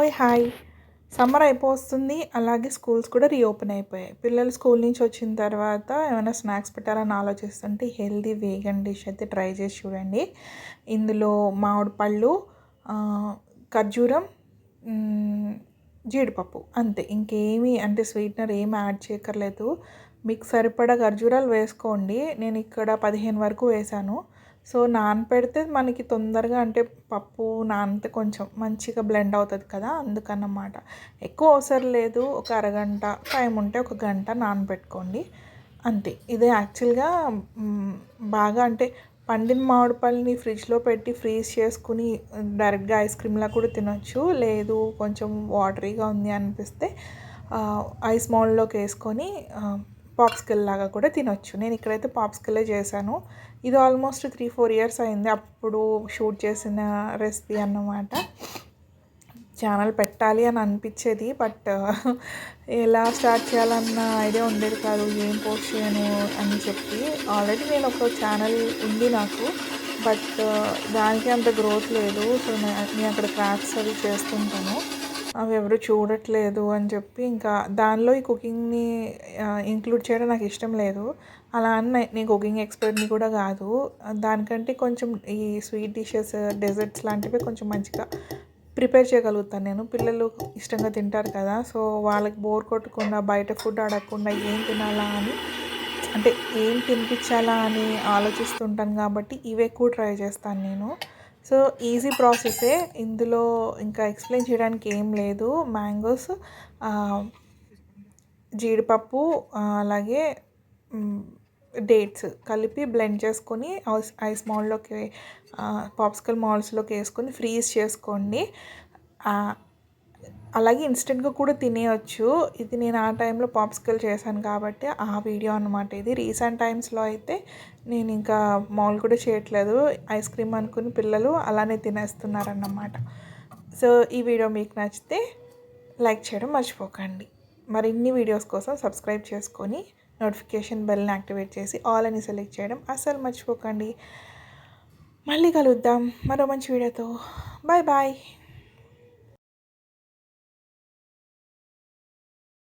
ఓయ్ hi! Summer అయిపోతుంది. అలాగే స్కూల్స్ కూడా రీఓపెన్ అయిపోయాయి. పిల్లలు స్కూల్ నుంచి వచ్చిన తర్వాత ఏమైనా స్నాక్స్ పెట్టాలని ఆలోచిస్తుంటే హెల్తీ వేగన్ డిష్ అయితే ట్రై చేసి చూడండి. ఇందులో మామిడి పళ్ళు, ఖర్జూరం, జీడిపప్పు అంతే. ఇంకేమీ అంటే స్వీట్నర్ ఏమి యాడ్ చేయక్కర్లేదు. మీకు సరిపడా ఖర్జూరాలు వేసుకోండి. నేను ఇక్కడ 15 వరకు వేశాను. సో నానపెడితే మనకి తొందరగా అంటే పప్పు నానితే కొంచెం మంచిగా బ్లెండ్ అవుతుంది కదా, అందుకన్నమాట. ఎక్కువ అవసరం లేదు. ఒక అరగంట, టైం ఉంటే ఒక గంట నానబెట్టుకోండి అంతే. ఇదే యాక్చువల్గా బాగా అంటే పండిన మామిడి పళ్ళని ఫ్రిడ్జ్లో పెట్టి ఫ్రీజ్ చేసుకుని డైరెక్ట్గా ఐస్ క్రీమ్లా కూడా తినొచ్చు. లేదు కొంచెం వాటరీగా ఉంది అనిపిస్తే ఐస్ మౌల్డ్లోకి వేసుకొని పాప్సికల్ లాగా కూడా తినొచ్చు. నేను ఇక్కడైతే పాప్సికలే చేశాను. ఇది ఆల్మోస్ట్ 3-4 ఇయర్స్ అయింది అప్పుడు షూట్ చేసిన రెసిపీ అన్నమాట. ఛానల్ పెట్టాలి అని అనిపించేది, బట్ ఎలా స్టార్ట్ చేయాలన్న ఐడియా ఉండేది కాదు. ఏం పోస్ట్ చేయను అని చెప్పి. ఆల్రెడీ నేను ఒక ఛానల్ ఉంది నాకు, బట్ దానికి అంత గ్రోత్ లేదు. సో నేను అక్కడ క్రాఫ్ట్స్ అవి చేస్తుంటాను. అవి ఎవరు చూడట్లేదు అని చెప్పి ఇంకా దానిలో ఈ కుకింగ్ని ఇంక్లూడ్ చేయడం నాకు ఇష్టం లేదు. అలా అని నేను కుకింగ్ ఎక్స్పర్ట్ని కూడా కాదు. దానికంటే కొంచెం ఈ స్వీట్ డిషెస్, డెజర్ట్స్ లాంటివి కొంచెం మంచిగా ప్రిపేర్ చేయగలుగుతాను నేను. పిల్లలు ఇష్టంగా తింటారు కదా, సో వాళ్ళకి బోర్ కొట్టకుండా బయట ఫుడ్ అడగకుండా ఏం తినాలా అని అంటే ఏం తినిపించాలా అని ఆలోచిస్తుంటాను కాబట్టి ఇవి ఎక్కువ ట్రై చేస్తాను నేను. సో ఈజీ ప్రాసెసే, ఇందులో ఇంకా ఎక్స్ప్లెయిన్ చేయడానికి ఏం లేదు. మ్యాంగోస్, జీడిపప్పు, అలాగే డేట్స్ కలిపి బ్లెండ్ చేసుకొని ఐస్ మౌల్డ్లోకి పాప్సికల్ మౌల్డ్స్లోకి వేసుకొని ఫ్రీజ్ చేసుకోండి. అలాగే ఇన్స్టెంట్గా కూడా తినేయచ్చు. ఇది నేను ఆ టైంలో పాప్సికల్ చేశాను కాబట్టి ఆ వీడియో అనమాట ఇది. రీసెంట్ టైమ్స్లో అయితే నేను ఇంకా మౌల్డ్ కూడా చేయట్లేదు. ఐస్ క్రీమ్ అనుకుని పిల్లలు అలానే తినేస్తున్నారన్నమాట. సో ఈ వీడియో మీకు నచ్చితే లైక్ చేయడం మర్చిపోకండి. మరిన్ని వీడియోస్ కోసం సబ్స్క్రైబ్ చేసుకొని నోటిఫికేషన్ బెల్ని యాక్టివేట్ చేసి ఆల్ అని సెలెక్ట్ చేయడం అస్సలు మర్చిపోకండి. మళ్ళీ కలుద్దాం మరో మంచి వీడియోతో. Bye bye.